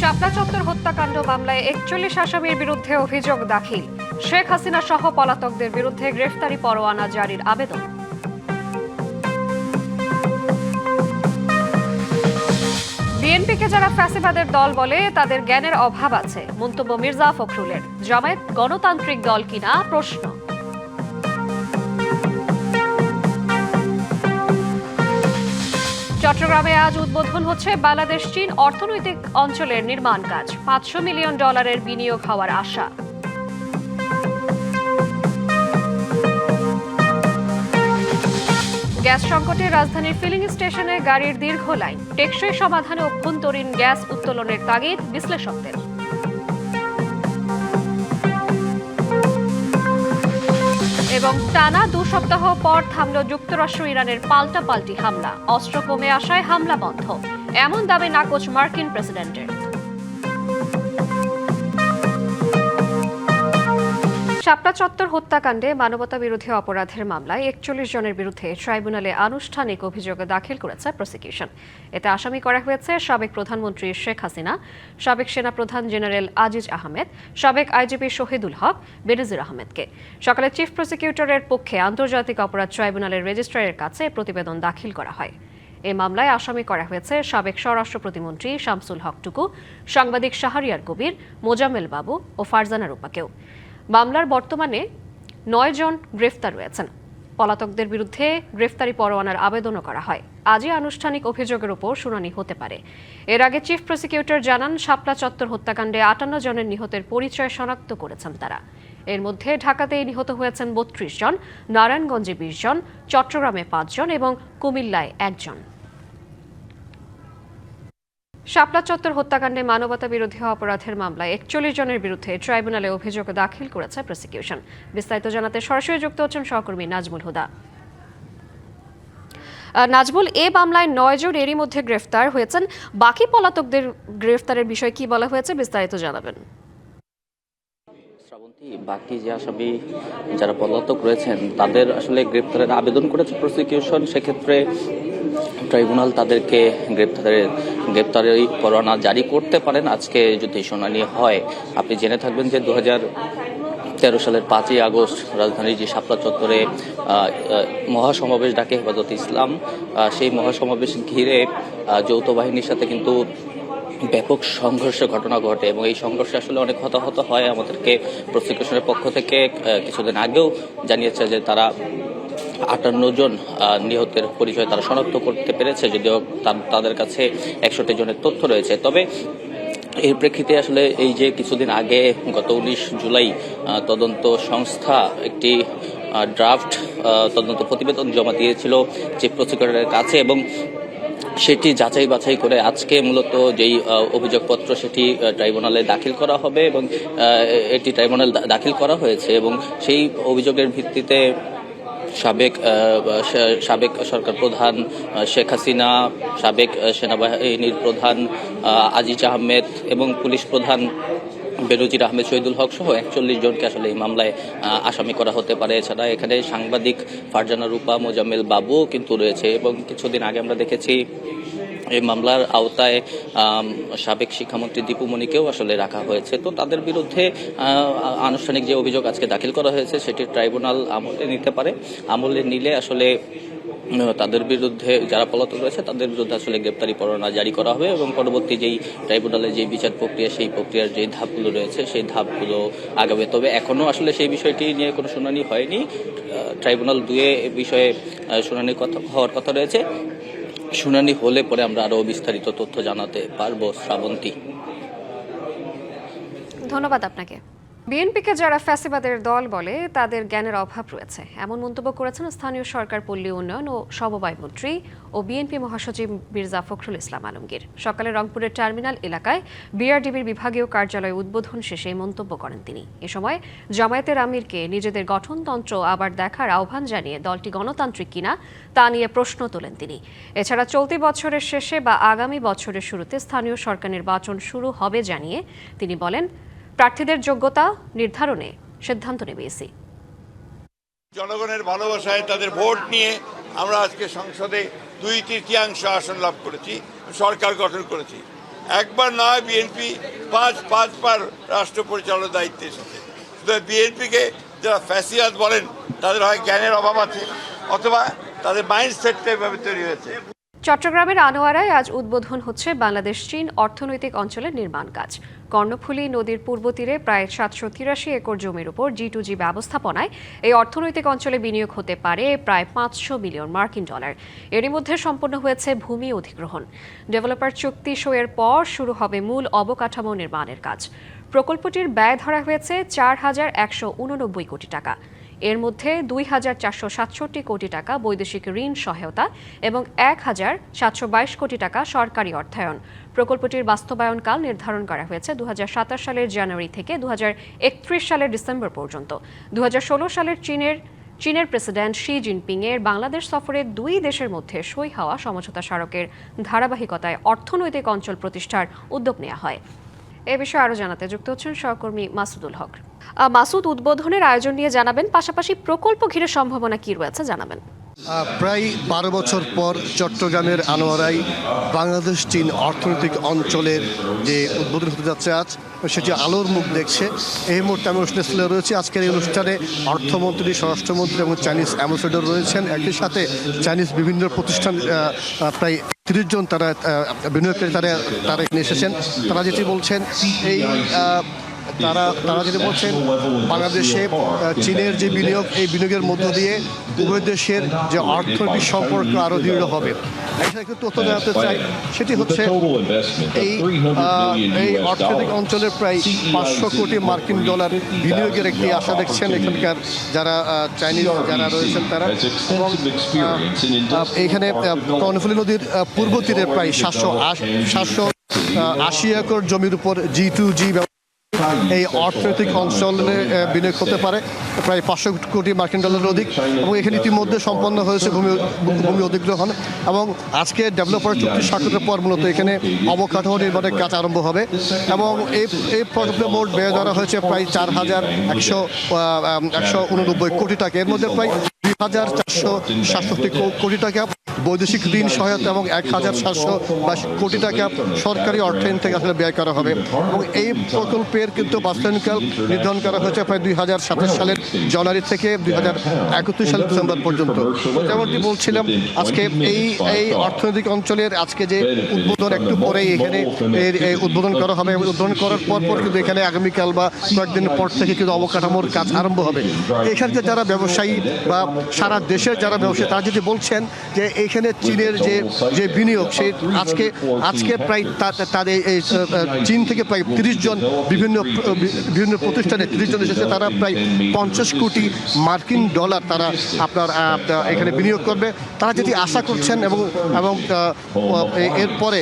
শাপলা চত্বর হত্যাকাণ্ড মামলায় ৪১ আসামির বিরুদ্ধে অভিযোগ দাখিল। শেখ হাসিনা সহ পলাতকদের বিরুদ্ধে গ্রেফতারি পরোয়ানা জারির আবেদন। বিএনপিকে যারা ফ্যাসিবাদের দল বলে তাদের জ্ঞানের অভাব আছে, মন্তব্য মির্জা ফখরুলের। জামায়াত গণতান্ত্রিক দল কিনা প্রশ্ন। চট্টগ্রামে আজ উদ্বোধন হচ্ছে বাংলাদেশ চীন অর্থনৈতিক অঞ্চলের নির্মাণ কাজ। $500 মিলিয়ন বিনিয়োগ হওয়ার আশা। গ্যাস সংকটে রাজধানীর ফিলিং স্টেশনে গাড়ির দীর্ঘ লাইন। টেকসই সমাধানে অভ্যন্তরীণ গ্যাস উত্তোলনের তাগিদ বিশ্লেষকদের। এবং টানা 2 সপ্তাহ পর থামল যুক্তরাষ্ট্র ইরানের পাল্টাপাল্টি হামলা। অস্ত্র কমে আসায় হামলা বন্ধ, এমন দাবি নাকচ মার্কিন প্রেসিডেন্টের। শাপলা চত্বর হত্যাকাণ্ডে মানবতাবিরোধী অপরাধের মামলায় ৪১ জনের বিরুদ্ধে ট্রাইব্যুনালে আনুষ্ঠানিক অভিযোগ দাখিল করেছে প্রসিকিউশন। এতে আসামি করা হয়েছে সাবেক প্রধানমন্ত্রী শেখ হাসিনা, সাবেক সেনাপ্রধান জেনারেল আজিজ আহমেদ, সাবেক আইজিপি শহীদুল হক, বেনজির আহমেদকে। সকালে চিফ প্রসিকিউটরের পক্ষে আন্তর্জাতিক অপরাধ ট্রাইব্যুনালের রেজিস্ট্রারের কাছে প্রতিবেদন দাখিল করা হয়। এই মামলায় আসামি করা হয়েছে সাবেক স্বরাষ্ট্র প্রতিমন্ত্রী শামসুল হক টুকু, সাংবাদিক শাহরিয়ার কবির, মোজাম্মেল বাবু ও ফারজানা রূপাকেও। মামলার বর্তমানে 9 জন গ্রেফতার রয়েছেন। পলাতকদের বিরুদ্ধে গ্রেফতারি পরোয়ানার আবেদনও করা হয়। আজই আনুষ্ঠানিক অভিযোগের উপর শুনানি হতে পারে। এর আগে চিফ প্রসিকিউটর জানান, শাপলা চত্বর হত্যাকাণ্ডে 58 জনের নিহতের পরিচয় শনাক্ত করেছেন তারা। এর মধ্যে ঢাকাতেই নিহত হয়েছেন 32 জন, নারায়ণগঞ্জে 20 জন, চট্টগ্রামে 5 জন এবং কুমিল্লায় 1 জন। শাপলা চত্বর হত্যাকাণ্ডে মানবতাবিরোধী অপরাধের মামলায় ৪১ জনের বিরুদ্ধে ট্রাইব্যুনালে অভিযোগ দাখিল করেছে প্রসিকিউশন। বিস্তারিত জানাতে সরাসরি যুক্ত হচ্ছেন সহকর্মী নাজমুল হুদা। নাজমুল, এ মামলায় 9 জন এরই মধ্যে গ্রেফতার হয়েছেন। বাকি পলাতকদের গ্রেফতারের বিষয়ে কি বলা হয়েছে, বিস্তারিত জানাবেন। বাকি যে আসামি যারা পলাতক রয়েছেন তাদের আসলে গ্রেপ্তারের আবেদন করেছে প্রসিকিউশন। সেক্ষেত্রে ট্রাইব্যুনাল তাদেরকে গ্রেপ্তারি পরোয়ানা জারি করতে পারেন আজকে যদি শুনানি হয়। আপনি জেনে থাকবেন যে 2013 সালের 5ই আগস্ট রাজধানীর যে শাপলা চত্বরে মহাসমাবেশ ডাকে হেফাজতে ইসলাম, সেই মহাসমাবেশ ঘিরে যৌথ বাহিনীর সাথে কিন্তু ব্যাপক সংঘর্ষের ঘটনা ঘটে এবং এই সংঘর্ষে আসলে অনেক হতাহত হয়। আমাদেরকে প্রসিকিউশনের পক্ষ থেকে কিছুদিন আগেও জানিয়েছে যে তারা 58 জন নিহতের পরিচয় তারা শনাক্ত করতে পেরেছে, যদিও তাদের কাছে 61 জনের তথ্য রয়েছে। তবে এর প্রেক্ষিতে আসলে এই যে কিছুদিন আগে গত 19 জুলাই তদন্ত সংস্থা একটি ড্রাফট তদন্ত প্রতিবেদন জমা দিয়েছিল চিফ প্রসিকিউটরের কাছে এবং সেটি যাচাই বাছাই করে আজকে মূলত যেই অভিযোগপত্র সেটি ট্রাইব্যুনালে দাখিল করা হবে এবং এটি ট্রাইব্যুনাল দাখিল করা হয়েছে এবং সেই অভিযোগের ভিত্তিতে সাবেক সরকার প্রধান শেখ হাসিনা, সাবেক সেনাবাহিনীর প্রধান আজিজ আহমেদ এবং পুলিশ প্রধান বেনজির আহমেদ, শহীদুল হক সহ 41 জনকে আসলে এই মামলায় আসামি করা হতে পারে। এছাড়া এখানে সাংবাদিক ফারজানা রূপা, মোজাম্মেল বাবু কিন্তু রয়েছে এবং কিছুদিন আগে আমরা দেখেছি এই মামলার আওতায় সাবেক শিক্ষামন্ত্রী দীপু মনিকেও আসলে রাখা হয়েছে। তো তাদের বিরুদ্ধে আনুষ্ঠানিক যে অভিযোগ আজকে দাখিল করা হয়েছে সেটি ট্রাইব্যুনাল আমলে নিতে পারে। আমলে নিলে আসলে তাদের বিরুদ্ধে যারা পলাতক রয়েছে তাদের বিরুদ্ধে আসলে গ্রেপ্তারি পরোয়ানা জারি করা হবে এবং পরবর্তী যেই ট্রাইব্যুনালের যে বিচার প্রক্রিয়া সেই প্রক্রিয়ার যে ধাপগুলো রয়েছে সেই ধাপগুলো আগাবে। তবে এখনো আসলে সেই বিষয়টি নিয়ে কোনো শুনানি হয়নি। ট্রাইব্যুনাল 2 এ বিষয়ে শুনানি হওয়ার কথা রয়েছে। শুনানি হলে পরে আমরা আরো বিস্তারিত তথ্য জানাতে পারবো। শ্রাবন্তী, ধন্যবাদ আপনাকে। বিএনপিকে যারা ফ্যাসিবাদের দল বলে তাদের জ্ঞানের অভাব রয়েছে, এমন মন্তব্য করেছেন স্থানীয় সরকার, পল্লী উন্নয়ন ও সমবায় মন্ত্রী ও বিএনপি মহাসচিব মির্জা ফখরুল ইসলাম আলমগীর। সকালে রংপুরের টার্মিনাল এলাকায় বিআরডিবির বিভাগীয় কার্যালয় উদ্বোধন শেষে এই মন্তব্য করেন তিনি। এ সময় জামায়াতের আমিরকে নিজেদের গঠনতন্ত্র আবার দেখার আহ্বান জানিয়ে দলটি গণতান্ত্রিক কিনা তা নিয়ে প্রশ্ন তোলেন তিনি। এছাড়া চলতি বছরের শেষে বা আগামী বছরের শুরুতে স্থানীয় সরকার নির্বাচন শুরু হবে জানিয়ে তিনি বলেন, প্রার্থীদের যোগ্যতা নির্ধারণে সিদ্ধান্ত নেবে ইসি। জনগণের ভালোবাসায় তাদের ভোট নিয়ে আমরা আজকে সংসদে 2/3 আসন লাভ করেছি, সরকার গঠন করেছি। একবার নয় বিএনপি পাঁচবার রাষ্ট্র পরিচালনার দায়িত্বে এসেছে। বিএনপিকে যারা ফ্যাসিয়াদ বলেন তাদের হয় জ্ঞানের অভাব আছে অথবা তাদের মাইন্ডসেটটা এভাবে তৈরি হয়েছে। চট্টগ্রামের আনোয়ারায় আজ উদ্বোধন হচ্ছে বাংলাদেশ চীন অর্থনৈতিক অঞ্চলের নির্মাণ কাজ। কর্ণফুলী নদীর পূর্ব তীরে প্রায় 783 একর জমির উপর G2G ব্যবস্থাপনায় এই অর্থনৈতিক অঞ্চলে বিনিয়োগ হতে পারে প্রায় 500 মিলিয়ন মার্কিন ডলার। এরই মধ্যে সম্পন্ন হয়েছে ভূমি অধিগ্রহণ। ডেভেলপার চুক্তি সইয়ের পর শুরু হবে মূল অবকাঠামো নির্মাণের কাজ। প্রকল্পটির ব্যয় ধরা হয়েছে 4,189 কোটি টাকা। এর মধ্যে 2,467 কোটি টাকা বৈদেশিক ঋণ সহায়তা এবং 1,722 কোটি টাকা সরকারি অর্থায়ন। প্রকল্পটির বাস্তবায়নকাল নির্ধারণ করা হয়েছে 2027 সালের জানুয়ারি থেকে 2031 সালের ডিসেম্বর পর্যন্ত। 2016 সালের চীনের প্রেসিডেন্ট শি জিনপিং এর বাংলাদেশ সফরের দুই দেশের মধ্যে সই হওয়া সমঝোতা স্মারকের ধারাবাহিকতায় অর্থনৈতিক অঞ্চল প্রতিষ্ঠার উদ্যোগ নেওয়া হয়। এ বিষয়ে আরো জানাতে যুক্ত হচ্ছেন সহকর্মী মাসুদুল হক। মাসুদ, উদ্বোধনের আয়োজন নিয়ে জানাবেন, পাশাপাশি প্রকল্প ঘিরে সম্ভাবনা কি রয়েছে জানাবেন। প্রায় 12 বছর পর চট্টগ্রামের আনোয়ারায় বাংলাদেশ চীন অর্থনৈতিক অঞ্চলের যে উদ্বোধন হতে যাচ্ছে আজ, সেটি আলোর মুখ দেখছে। এই মুহূর্তে আমি অনুষ্ঠানে রয়েছি। আজকের এই অনুষ্ঠানে অর্থমন্ত্রী, স্বরাষ্ট্রমন্ত্রী এবং চাইনিজ অ্যাম্বাসেডর রয়েছেন। একই সাথে চাইনিজ বিভিন্ন প্রতিষ্ঠান প্রায় 30 জন তারা বিনিয়োগকারী তারা এখানে এসেছেন। তারা যেটি বলছেন তারা যেটা বলছেন বাংলাদেশে চীনের যে বিনিয়োগ, এই বিনিয়োগের মধ্য দিয়ে উভয় দেশের যে অর্থনৈতিক সম্পর্ক আরও দৃঢ় হবে। একটু তথ্য জানাতে চাই, সেটি হচ্ছে এই অর্থনৈতিক অঞ্চলের প্রায় 500 কোটি মার্কিন ডলার বিনিয়োগের একটি আশা দেখছেন এখানকার যারা চাইনিজ যারা রয়েছেন তারা। এবং এখানে কর্ণফুলী নদীর পূর্ব তীরে প্রায় 780 একর জমির উপর G2G এই অর্থনৈতিক অঞ্চলে বিনিয়োগ হতে পারে প্রায় 500 কোটি মার্কিন ডলারের অধিক। এবং এখানে ইতিমধ্যে সম্পন্ন হয়েছে ভূমি অধিগ্রহণ এবং আজকে ডেভেলপার চুক্তি স্বাক্ষরের পর মূলত এখানে অবকাঠামো নির্মাণের কাজ আরম্ভ হবে। এবং এই প্রকল্পের মোট ব্যয় ধরা হয়েছে প্রায় 4,189 কোটি টাকা। এর মধ্যে প্রায় 2,467 কোটি টাকা বৈদেশিক ঋণ সহায়তা এবং 1,722 কোটি টাকা সরকারি অর্থায়ন থেকে আসলে ব্যয় করা হবে। এবং এই প্রকল্পের কিন্তু বাস্তবায়নকাল নির্ধারণ করা হয়েছে প্রায় 2027 সালের জানুয়ারি থেকে 2031 সালের ডিসেম্বর পর্যন্ত। যেমনটি বলছিলাম, আজকে এই অর্থনৈতিক অঞ্চলের আজকে যে উদ্বোধন, একটু পরেই এখানে উদ্বোধন করা হবে। উদ্বোধন করার পর কিন্তু এখানে আগামীকাল বা কয়েকদিন পর থেকে কিন্তু অবকাঠামোর কাজ আরম্ভ হবে। এখানকার যারা ব্যবসায়ী বা সারা দেশের যারা ব্যবসায়ী তারা যদি বলছেন যে এখানে চীনের যে বিনিয়োগ, সে আজকে প্রায় তাদের চীন থেকে প্রায় 30 জন বিভিন্ন প্রতিষ্ঠানে 30 জন এসেছে। তারা প্রায় 50 কোটি মার্কিন ডলার তারা আপনার এখানে বিনিয়োগ করবে। তারা যেটি আশা করছেন এবং এরপরে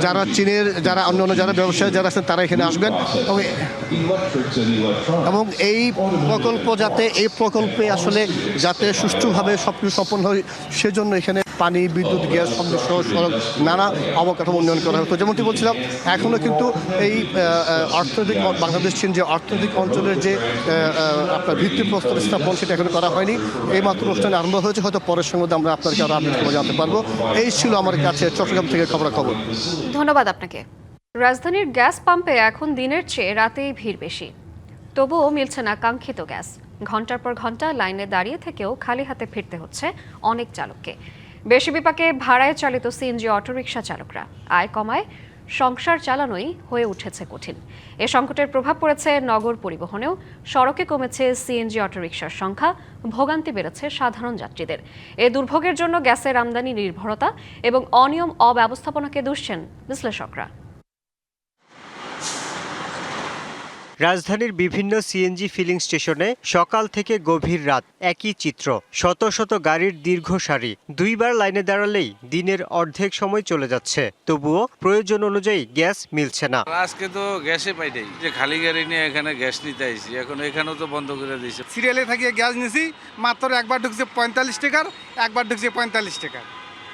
যারা চীনের যারা অন্যান্য যারা ব্যবসায়ী যারা আছেন তারা এখানে আসবেন। এবং এই প্রকল্পে আসলে যাতে সুষ্ঠুভাবে সবকিছু সম্পন্ন হয় সেজন্য এখানে পানি, বিদ্যুৎ, গ্যাস, সংযোগ সহ সড়ক নানা অবকাঠামো উন্নয়ন করা হতো। যেমনটি বলছিলাম, এখনও কিন্তু এই অর্থনৈতিক বাংলাদেশ চীন যে অর্থনৈতিক অঞ্চলের যে আপনার ভিত্তিপ্রস্তর স্থাপন সেটা এখনো করা হয়নি। এই মাত্র অনুষ্ঠানে আরম্ভ হয়েছে, হয়তো পরের সঙ্গে আমরা আপনাকে আরও আপডেট করে জানতে পারবো। এই ছিল আমার কাছে চট্টগ্রাম থেকে খবরাখবর। ধন্যবাদ আপনাকে। রাজধানীর গ্যাস পাম্পে এখন দিনের চেয়ে রাতেই ভিড় বেশি, তবুও মিলছে না কাঙ্ক্ষিত গ্যাস। ঘন্টার পর ঘন্টা লাইনে দাঁড়িয়ে থেকেও খালি হাতে ফিরতে হচ্ছে অনেক চালককে। বেশি বিপাকে ভাড়ায় চালিত সিএনজি অটোরিকশা চালকরা। আয় কমায় সংসার চালানোই হয়ে উঠেছে কঠিন। এ সংকটের প্রভাব পড়েছে নগর পরিবহনেও। সড়কে কমেছে সিএনজি অটোরিকশার সংখ্যা, ভোগান্তি বেড়েছে সাধারণ যাত্রীদের। এ দুর্ভোগের জন্য গ্যাসের আমদানি নির্ভরতা এবং অনিয়ম অব্যবস্থাপনাকে দুষছেন বিশ্লেষকরা। রাজধানীর বিভিন্ন সিএনজি ফিলিং স্টেশনে সকাল থেকে গভীর রাত একই চিত্র। শত শত গাড়ির দীর্ঘ সারি। দুইবার লাইনে দাঁড়ালেই দিনের অর্ধেক সময় চলে যাচ্ছে, তবুও প্রয়োজন অনুযায়ী গ্যাস মিলছে না। আজকে তো গ্যাসে পাইটাই, যে খালি গাড়ি নিয়ে এখানে গ্যাস নিতে আইছি, এখন এখানেও তো বন্ধ করে দিয়েছে। সিরিয়ালে থাকিয়ে গ্যাস নিছি, মাত্র একবার ঢুকছে 45 টাকার, একবার ঢুকছে 45 টাকা।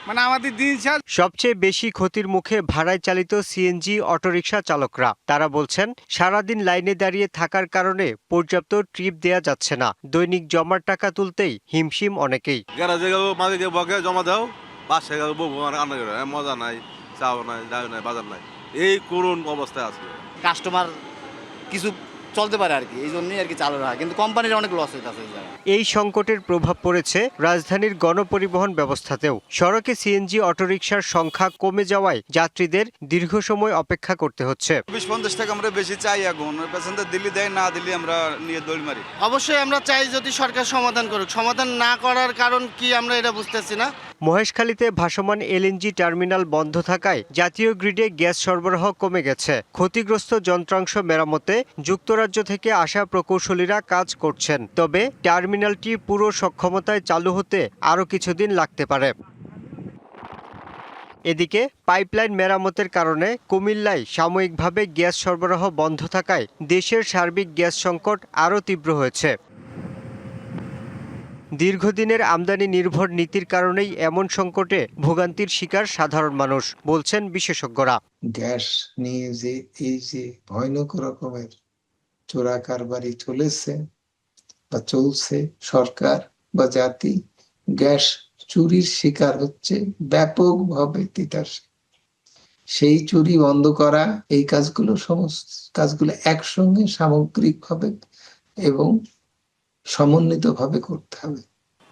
মানে আমাদের দিন শেষ। সবচেয়ে বেশি ক্ষতির মুখে ভাড়ায় চালিত সিএনজি অটোরিকশা চালকরা। তারা বলছেন, সারাদিন লাইনে দাঁড়িয়ে থাকার কারণে পর্যাপ্ত ট্রিপ দেয়া যাচ্ছে না। দৈনিক জমার টাকা তুলতেই হিমশিম অনেকেই। গ্যারাজে গেল, মাঝে বকে জমা দাও, বাসায় গেল বউ রান্না করে, মজা নাই, চাও নাই, দাও নাই, বাজার নাই। এই করুণ অবস্থায় আছে। কাস্টমার কিছু চলতে পারে আর কি, এই জন্যই আর কি চালু রাখা, কিন্তু কোম্পানির অনেক লস হইতেছে। এই সংকটের প্রভাব পড়েছে রাজধানীর গণপরিবহন ব্যবস্থাতেও। সড়কে সিএনজি অটোরিকশার সংখ্যা কমে যাওয়ায় যাত্রীদের দীর্ঘ সময় অপেক্ষা করতে হচ্ছে। 20-50 টাকা আমরা বেশি চাই, এখন প্যাসেঞ্জার দিল্লি দেয়, না দিল্লি আমরা নিয়ে দৌড় মারি। অবশ্যই আমরা চাই যদি সরকার সমাধান করুক, সমাধান না করার কারণ কি আমরা এটা বুঝতেছি না। মহেশখালীতে ভাসমান এলএনজি টার্মিনাল বন্ধ থাকায় জাতীয় গ্রিডে গ্যাস সরবরাহ কমে গেছে। ক্ষতিগ্রস্ত যন্ত্রাংশ মেরামতে যুক্তরাজ্য থেকে আসা প্রকৌশলীরা কাজ করছেন, তবে টার্মিনালটি পুরো সক্ষমতায় চালু হতে আরও কিছুদিন লাগতে পারে। এদিকে পাইপলাইন মেরামতের কারণে কুমিল্লায় সাময়িকভাবে গ্যাস সরবরাহ বন্ধ থাকায় দেশের সার্বিক গ্যাস সংকট আরও তীব্র হয়েছে। দীর্ঘদিনের আমদানি নির্ভর নীতির কারণেই এমন সংকটে ভোগান্তির শিকার সাধারণ মানুষ, বলছেন বিশেষজ্ঞরা। গ্যাস নিয়ে যে এই যে ভয়ানক রকমের চোরা কারবারি চলেছে বা চলছে, সরকার বা জাতি গ্যাস চুরির শিকার হচ্ছে ব্যাপকভাবে তিতাসে। সেই চুরি বন্ধ করা, এই কাজগুলো সমস্ত কাজগুলো একসঙ্গে সামগ্রিকভাবে এবং সমন্বিতভাবে করতে হবে।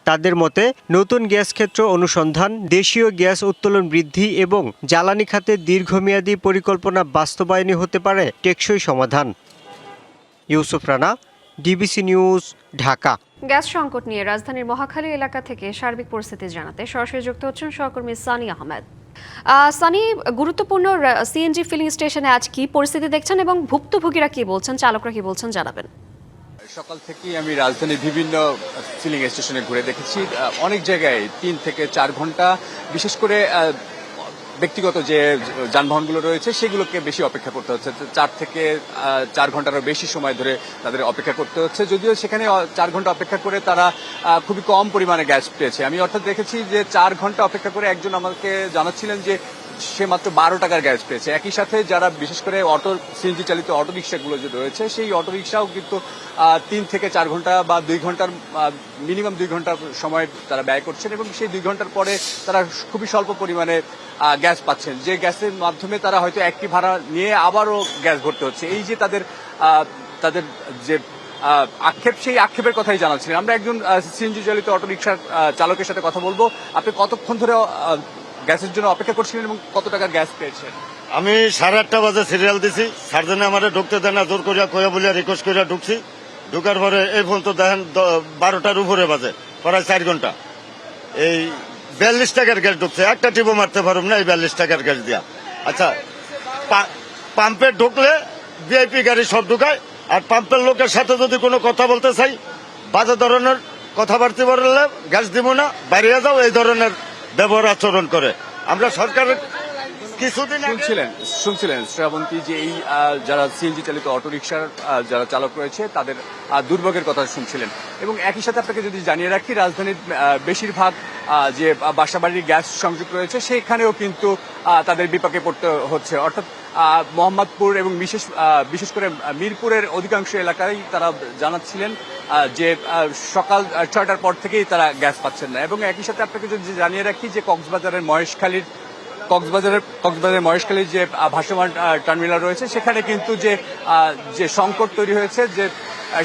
তাদের মতে নতুন গ্যাস ক্ষেত্র অনুসন্ধান, দেশীয় গ্যাস উত্তোলন বৃদ্ধি এবং জ্বালানি খাতে দীর্ঘমেয়াদী পরিকল্পনা বাস্তবায়নই হতে পারে টেকসই সমাধান। Yusuf Rana, DBC news, Dhaka. Gas সংকট নিয়ে রাজধানীর মহাখালী এলাকা থেকে সার্বিক পরিস্থিতি জানাতে সরাসরি যুক্ত হচ্ছেন সহকর্মী সানি আহমেদ। সানি, গুরুত্বপূর্ণ সিএনজি ফিলিং স্টেশনে আজ কি পরিস্থিতি দেখছেন এবং ভুক্তভোগীরা কি বলছেন, চালকরা কি বলছেন জানাবেন। সকাল থেকেই আমি রাজধানীর বিভিন্ন ফিলিং স্টেশনে ঘুরে দেখেছি, অনেক জায়গায় 3 থেকে 4 ঘন্টা, বিশেষ করে ব্যক্তিগত যে যানবাহনগুলো রয়েছে সেগুলোকে বেশি অপেক্ষা করতে হচ্ছে। 4 থেকে 4 ঘন্টারও বেশি সময় ধরে তাদের অপেক্ষা করতে হচ্ছে, যদিও সেখানে 4 ঘন্টা অপেক্ষা করে তারা খুবই কম পরিমাণে গ্যাস পেয়েছে। আমি অর্থাৎ দেখেছি যে 4 ঘন্টা অপেক্ষা করে একজন আমাকে জানাচ্ছিলেন যে সে মাত্র 12 টাকার গ্যাস পেয়েছে। একই সাথে যারা বিশেষ করে সিএনজি চালিত অটো রিক্সাগুলো যে রয়েছে, সেই অটো রিক্সাও কিন্তু 3 থেকে 4 ঘন্টা বা 2 ঘন্টার মিনিমাম 2 ঘন্টার সময় তারা ব্যয় করছেন এবং সেই 2 ঘন্টার পরে তারা খুবই স্বল্প পরিমাণে গ্যাস পাচ্ছেন, যে গ্যাসের মাধ্যমে তারা হয়তো একটি ভাড়া নিয়ে আবারও গ্যাস ভরতে হচ্ছে। এই যে তাদের যে আক্ষেপ, সেই আক্ষেপের কথাই জানাচ্ছিলেন। আমরা একজন সিএনজি চালিত অটো রিক্সার চালকের সাথে কথা বলবো। আপনি কতক্ষণ ধরে গ্যাসের জন্য অপেক্ষা করছিলেন এবং কত টাকার গ্যাস পেয়েছেন? আমি 8:30 বাজে সিরিয়াল দিছি, সার্জনে আমার ঢুকতে দেন না, জোর করিয়া কয়া বলিয়া রিকোয়েস্ট করিয়া ঢুকছি। ঢুকার পরে এই পর্যন্ত দেখেন 12টার উপরে বাজে, প্রায় 4 ঘন্টা। এই 42 টাকার গ্যাস ঢুকছে, একটা টিপও মারতে পারব না এই 42 টাকার গ্যাস দিয়া। আচ্ছা, পাম্পে ঢুকলে ভিআইপি গাড়ি সব ঢুকায়, আর পাম্পের লোকের সাথে যদি কোনো কথা বলতে চাই, বাজে ধরনের কথাবার্তা বললে গ্যাস দিব না, বাইরে যাও, এই ধরনের ব্যবহার আচরণ করে। আমরা সরকারের কিছুদিন শুনছিলেন শ্রাবন্তী যে এই যারা সিএনজি চালিত অটোরিকশার যারা চালক রয়েছে তাদের দুর্ভোগের কথা শুনছিলেন। এবং একই সাথে আপনাকে যদি জানিয়ে রাখি, রাজধানীর বেশিরভাগ যে বাসাবাড়ির গ্যাস সংযোগ রয়েছে সেখানেও কিন্তু তাদের বিপাকে পড়তে হচ্ছে। অর্থাৎ মোহাম্মদপুর এবং বিশেষ করে মিরপুরের অধিকাংশ এলাকায় তারা জানাচ্ছিলেন যে সকাল 6টার পর থেকেই তারা গ্যাস পাচ্ছেন না। এবং একই সাথে আপনাকে যদি জানিয়ে রাখি যে কক্সবাজারের মহেশখালীর যে ভাসমান টার্মিনাল রয়েছে, সেখানে কিন্তু যে সংকট তৈরি হয়েছে, যে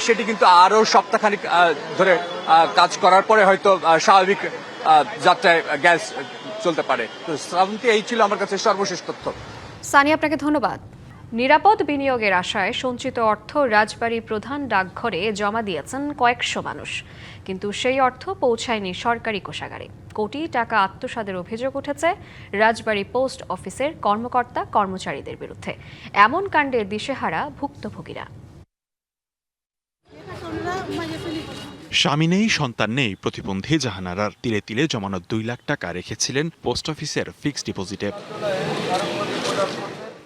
সেটি কিন্তু আরো সপ্তাহখানিক ধরে কাজ করার পরে হয়তো স্বাভাবিক যাত্রায় গ্যাস চলতে পারে। তো শ্রাবন্তী, এই ছিল আমার কাছে সর্বশেষ তথ্য। সানি, আপনাকে ধন্যবাদ। নিরাপদ বিনিয়োগের আশায় সঞ্চিত অর্থ রাজবাড়ী প্রধান ডাকঘরে জমা দিয়েছেন কয়েকশো মানুষ, কিন্তু সেই অর্থ পৌঁছায়নি সরকারি কোষাগারে। কোটি টাকা আত্মসাতের অভিযোগ উঠেছে রাজবাড়ী পোস্ট অফিসের কর্মকর্তা কর্মচারীদের বিরুদ্ধে। এমন কাণ্ডে দিশেহারা ভুক্তভোগীরা। স্বামী নেই, সন্তান নেই প্রতিবন্ধী জাহানারার। তিলে তিলে জমানো 2 লাখ টাকা রেখেছিলেন পোস্ট অফিসের ফিক্সড ডিপোজিটে,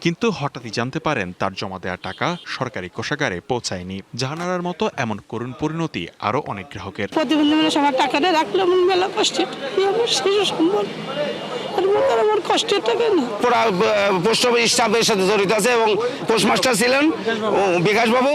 কিন্তু হঠাৎই জানতে পারেন তার জমা দেওয়া টাকা সরকারি কোষাগারে পৌঁছায়নি। জাহানারার মতো এমন করুণ পরিণতি আরো অনেক গ্রাহকের। প্রতিবন্ধী মানুষ আমার টাকাটা রাখলো, মন মেলা কষ্ট, শিশু সম্বল আমার কষ্টের টাকা না। পোস্ট অফিস স্টাফের সাথে জড়িত আছে এবং পোস্টমাস্টার ছিলেন বিকাশ বাবু,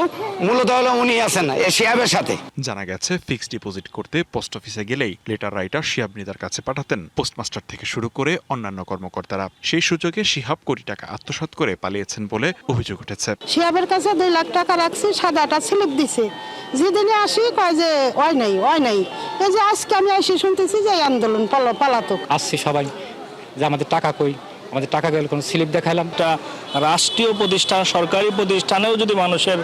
মূলত হলো উনি আছেন শিহাবের সাথে। জানা গেছে ফিক্সড ডিপোজিট করতে পোস্ট অফিসে গেলেই লেটার রাইটার শিহাব মৃধার কাছে পাঠাতেন পোস্টমাস্টার থেকে শুরু করে অন্যান্য কর্মকর্তারা। সেই সুযোগে শিহাব কোটি টাকা আত্মসাৎ করে পালিয়েছেন বলে অভিযোগ উঠেছে। শিহাবের কাছে 2 লাখ টাকা রাখছি, সাদাটা স্লিপ দিছে, যেদিনে আসি কয় যে হয় নাই। এই যে আজকে আমি এসে শুনতেছি যে আন্দোলন পালাতক আসছি সবাই, যে আমাদের টাকা কই, আমাদের টাকা গেলে কোনো স্লিপ দেখাইলাম। রাষ্ট্রীয় প্রতিষ্ঠান, সরকারি প্রতিষ্ঠানেও যদি মানুষের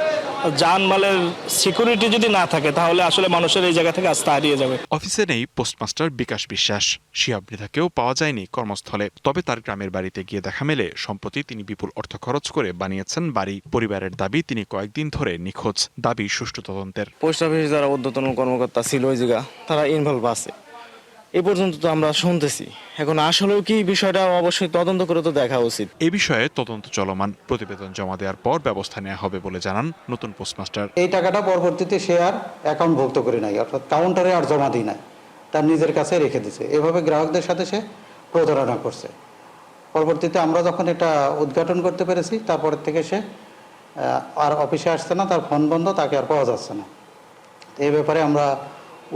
জানমালের সিকিউরিটি যদি না থাকে, তাহলে আসলে মানুষের এই জায়গা থেকে আস্থা হারিয়ে যাবে। অফিসে নেই পোস্টমাস্টার বিকাশ বিশ্বাস, শিহাব মৃধাকেও পাওয়া যায়নি কর্মস্থলে। তবে তার গ্রামের বাড়িতে গিয়ে দেখা মেলে সম্প্রতি তিনি বিপুল অর্থ খরচ করে বানিয়েছেন বাড়ি। পরিবারের দাবি তিনি কয়েকদিন ধরে নিখোঁজ, দাবি সুষ্ঠু তদন্তের। পোস্ট অফিসে যারা ঊর্ধ্বতন কর্মকর্তা ছিল ওই জায়গা, তারা ইনভলভ আছে এ পর্যন্ত তো আমরা শুনতেছি। এখন আসলেও কি বিষয়টা অবশ্যই তদন্ত করে তো দেখা উচিত। এই বিষয়ে তদন্ত চলমান, প্রতিবেদন জমা দেওয়ার পর ব্যবস্থা নেওয়া হবে বলে জানান নতুন পোস্টমাস্টার। এই টাকাটা পরবর্তীতে সে আর অ্যাকাউন্টভুক্ত করে নাই, অর্থাৎ কাউন্টারে আর জমা দিই নাই, তার নিজের কাছে রেখে দিছে। এভাবে গ্রাহকদের সাথে সে প্রতারণা করছে। পরবর্তীতে আমরা যখন এটা উদ্ঘাটন করতে পেরেছি, তারপর থেকে সে আর অফিসে আসছে না, তার ফোন বন্ধ, তাকে আর পাওয়া যাচ্ছে না। এই ব্যাপারে আমরা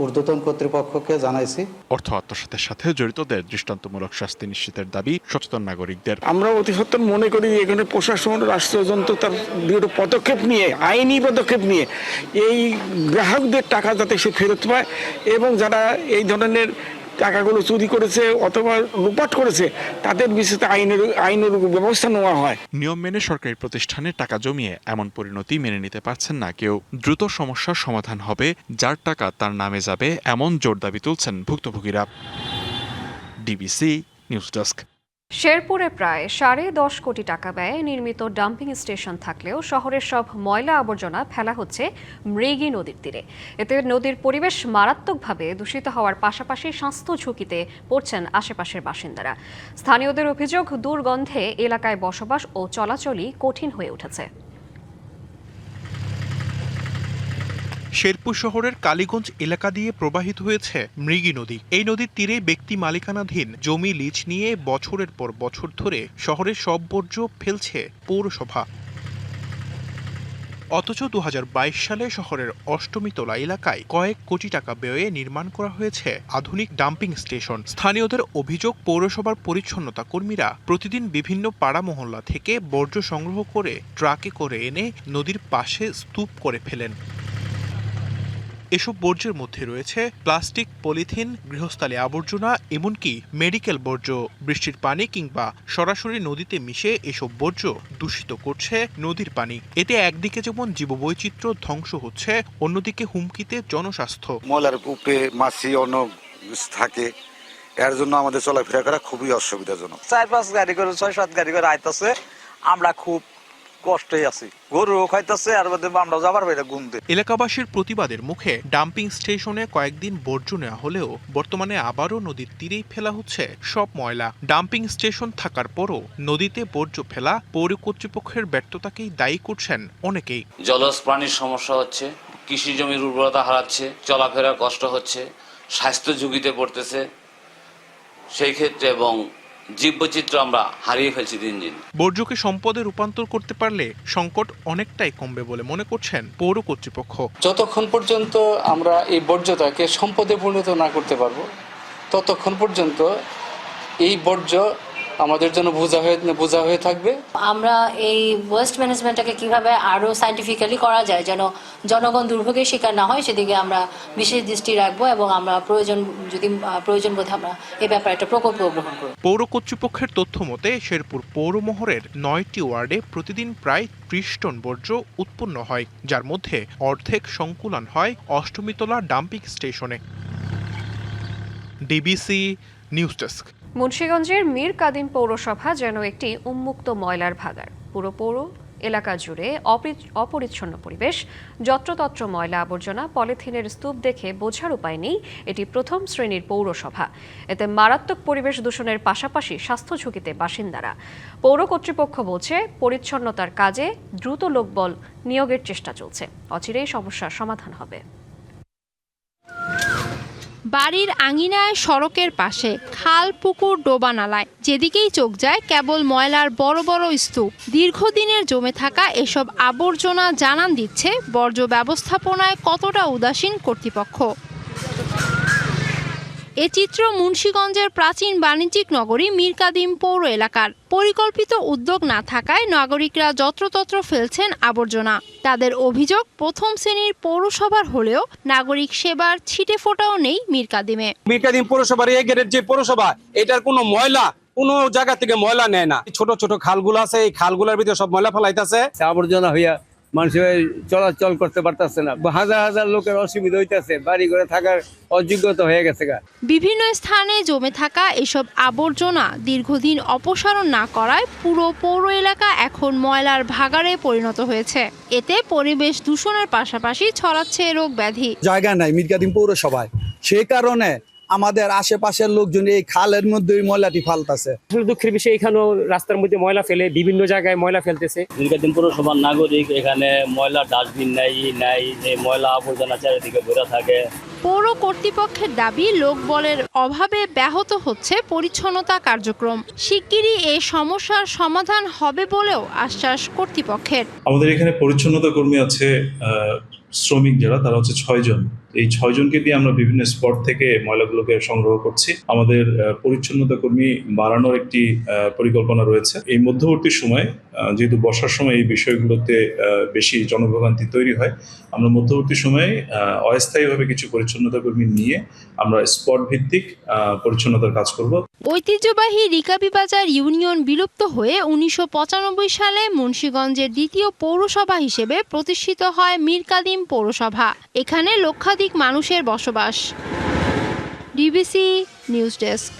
ঊর্ধ্বতন কর্তৃপক্ষকে জানাইছি। অর্থ আত্মসাতের সাথে জড়িতদের দৃষ্টান্তমূলক শাস্তি নিশ্চিতের দাবি সচেতন নাগরিকদের। আমরা অতি সত্বর মনে করি এখানে প্রশাসন, রাষ্ট্রযন্ত্র তার দৃঢ় পদক্ষেপ নিয়ে, আইনি পদক্ষেপ নিয়ে এই গ্রাহকদের টাকা যাতে সে ফেরত পায়, এবং যারা এই ধরনের টাকাগুলো চুরি করেছে অথবা লুপাট করেছে তাদের বিষয়ে আইনের ব্যবস্থা নেওয়া হয়। নিয়ম মেনে সরকারি প্রতিষ্ঠানে টাকা জমিয়ে এমন পরিণতি মেনে নিতে পারছেন না কেউ। দ্রুত সমস্যার সমাধান হবে, যার টাকা তার নামে যাবে, এমন জোর দাবি তুলছেন ভুক্তভোগীরা। DBC news desk. শেরপুরে প্রায় 10.5 কোটি টাকা ব্যয়ে নির্মিত ডাম্পিং স্টেশন থাকলেও শহরের সব ময়লা আবর্জনা ফেলা হচ্ছে মৃগী নদীর তীরে। এতে নদীর পরিবেশ মারাত্মকভাবে দূষিত হওয়ার পাশাপাশি স্বাস্থ্য ঝুঁকিতে পড়ছেন আশেপাশের বাসিন্দারা। স্থানীয়দের অভিযোগ, দুর্গন্ধে এলাকায় বসবাস ও চলাচলই কঠিন হয়ে উঠেছে। শেরপুর শহরের কালীগঞ্জ এলাকা দিয়ে প্রবাহিত হয়েছে মৃগী নদী। এই নদীর তীরে ব্যক্তি মালিকানাধীন জমি লিজ নিয়ে বছরের পর বছর ধরে শহরের সব বর্জ্য ফেলছে পৌরসভা। অথচ 2022 সালে শহরের অষ্টমীতলা এলাকায় কয়েক কোটি টাকা ব্যয়ে নির্মাণ করা হয়েছে আধুনিক ডাম্পিং স্টেশন। স্থানীয়দের অভিযোগ, পৌরসভার পরিচ্ছন্নতা কর্মীরা প্রতিদিন বিভিন্ন পাড়া মহল্লা থেকে বর্জ্য সংগ্রহ করে ট্রাকে করে এনে নদীর পাশে স্তূপ করে ফেলেন। এসব বর্জ্যের মধ্যে রয়েছে প্লাস্টিক, পলিথিন, গৃহস্থালী আবর্জনা, এমনকি মেডিকেল বর্জ্য। বৃষ্টির পানি কিংবা সরাসরি নদীতে মিশে এসব বর্জ্য দূষিত করছে নদীর পানি। এতে একদিকে যেমন জীববৈচিত্র্য ধ্বংস হচ্ছে, অন্যদিকে হুমকিতে জনস্বাস্থ্য। ময়লার উপরে মাছি অন্য থাকে, এর জন্য আমাদের চলাফেরা করা খুবই অসুবিধাজনক। 4-5 গাড়ি করে 6-7 গাড়ি করে আইতাছে, আমরা খুব কষ্টে আছি। গরু খাইতেছে আর আমরা যাবার বাইরে গুনতে। এলাকাবাসীর প্রতিবাদের মুখে ডাম্পিং স্টেশনে কয়েকদিন বর্জ্য নেওয়া হলেও বর্তমানে আবারও নদীর তীরেই ফেলা হচ্ছে সব ময়লা। ডাম্পিং স্টেশন থাকার পরও নদীতে বর্জ্য ফেলা পৌর কর্তৃপক্ষের ব্যর্থতাকেই দায়ী করছেন অনেকেই। জলজ প্রাণীর সমস্যা হচ্ছে, কৃষি জমির উর্বরতা হারাচ্ছে, চলাফেরার কষ্ট হচ্ছে, স্বাস্থ্য ঝুঁকিতে পড়তেছে সেই ক্ষেত্রে, এবং জীববৈচিত্র্য আমরা হারিয়ে ফেলছি দিন দিন। বর্জ্যকে সম্পদে রূপান্তর করতে পারলে সংকট অনেকটাই কমবে বলে মনে করছেন পৌর কর্তৃপক্ষ। যতক্ষণ পর্যন্ত আমরা এই বর্জ্যটাকে সম্পদে পরিণত না করতে পারবো, ততক্ষণ পর্যন্ত এই বর্জ্য আমাদের জন্য বোঝা হয়ে থাকবে। আমরা এই ওয়েস্ট ম্যানেজমেন্টটাকে কিভাবে আরো সায়েন্টিফিক্যালি করা যায়, যেন জনগণ দুর্ভোগের শিকার না হয়, সেদিকে আমরা বিশেষ দৃষ্টি রাখবো এবং আমরা প্রয়োজন বোধে আমরা এই ব্যাপারে একটা প্রকল্প গ্রহণ করব। পৌর কর্তৃপক্ষের তথ্য মতে শেরপুর পৌর মহলের 9টি ওয়ার্ডে প্রতিদিন প্রায় 30 টন বর্জ্য উৎপন্ন হয়, যার মধ্যে অর্ধেক সংকুলন হয় অষ্টমীতলা ডাম্পিং স্টেশনে। DBC news desk. মুন্সিগঞ্জের মীর কাদিম পৌরসভা যেন একটি উন্মুক্ত ময়লার ভাগাড়। পুরো পৌর এলাকা জুড়ে অপরিচ্ছন্ন পরিবেশ, যত্রতত্র ময়লা আবর্জনা, পলিথিনের স্তূপ দেখে বোঝার উপায় নেই এটি প্রথম শ্রেণীর পৌরসভা। এতে মারাত্মক পরিবেশ দূষণের পাশাপাশি স্বাস্থ্য ঝুঁকিতে বাসিন্দারা। পৌর কর্তৃপক্ষ বলছে পরিচ্ছন্নতার কাজে দ্রুত লোকবল নিয়োগের চেষ্টা চলছে, অচিরেই সমস্যার সমাধান হবে। বাড়ির আঙিনায়, সড়কের পাশে, খাল, পুকুর, ডোবা নালায় যেদিকেই চোখ যায় কেবল ময়লার বড় বড় স্তূপ। দীর্ঘদিনের জমে থাকা এসব আবর্জনা জানান দিচ্ছে বর্জ্য ব্যবস্থাপনায় কতটা উদাসীন কর্তৃপক্ষ। এ চিত্র মুন্সিগঞ্জের প্রাচীন বাণিজ্যিক নগরী মীরকাদিম পৌর এলাকার। পরিকল্পিত উদ্যোগ না থাকায় নাগরিকরা যত্রতত্র ফেলছেন আবর্জনা। তাদের অভিযোগ, প্রথম শ্রেণীর পৌরসভার হলেও নাগরিক সেবার ছিটে ফোঁটাও নেই মীরকাদিমে। মীরকাদিম পৌরসভার এই গেটের যে পৌরসভা, এটার কোনো ময়লা কোনো জায়গা থেকে ময়লা নেয় না। ছোট ছোট খালগুলো আছে, এই খালগুলোর ভিতরে সব ময়লা ফেলাইতেছে। আবর্জনা হইয়া মানুষের চলাচল করতে পারতেছে না, হাজার হাজার লোকের অসুবিধা হইতেছে, বাড়ি ঘরে থাকার অযোগ্যতা হয়ে গেছে। বিভিন্ন স্থানে জমে থাকা এসব আবর্জনা দীর্ঘদিন অপসারণ না করায় পুরো পৌর এলাকা এখন ময়লার ভাগাড়ে পরিণত হয়েছে। এতে পরিবেশ দূষণের পাশাপাশি ছড়াচ্ছে রোগ ব্যাধি। জায়গা নাই মীরকাদিম পৌরসভায়, সেই কারণে আমাদের আশেপাশের লোকজন এই খালের মধ্যে ময়লাটি ফালতেছে। দুঃখের বিষয়, এখানেও রাস্তার মধ্যে ময়লা ফেলে, বিভিন্ন জায়গায় ময়লা ফেলতেছে। মীরকাদিম পৌরসভার নাগরিক, এখানে ময়লা ডাস্টবিন নাই, এই ময়লা আবর্জনা চারিদিকে ভরে থাকে। পৌর কর্তৃপক্ষের দাবি, লোকবলের অভাবে ব্যাহত হচ্ছে পরিচ্ছন্নতা কার্যক্রম। শিগগিরই এই সমস্যার সমাধান হবে বলেও আশ্বাস কর্তৃপক্ষের। আমাদের এখানে পরিচ্ছন্নতা কর্মী আছে, শ্রমিক যারা, তারা হচ্ছে 6 জন। এই 6 জনকে দিয়ে আমরা বিভিন্ন স্পট থেকে ময়লাগুলোকে সংগ্রহ করছি। আমাদের পরিচ্ছন্নতা কর্মী বাড়ানোর একটি পরিকল্পনা রয়েছে। এই মধ্যবর্তী সময়ে, যেহেতু বর্ষার সময় এই বিষয়গুলোতে বেশি জনভোগান্তি তৈরি হয়, আমরা মধ্যবর্তী সময়ে অস্থায়ীভাবে কিছু পরিচ্ছন্নতা কর্মী নিয়ে আমরা স্পট ভিত্তিক পরিচ্ছন্নতার কাজ করব। ঐতিহ্যবাহী রিকাবিবাজার ইউনিয়ন বিলুপ্ত হয়ে 1995 সালে মুন্সিগঞ্জের দ্বিতীয় পৌরসভা হিসেবে প্রতিষ্ঠিত হয় মীরকাদিম পৌরসভা। এখানে লক্ষাধিক মানুষের বসবাস। DBC news desk.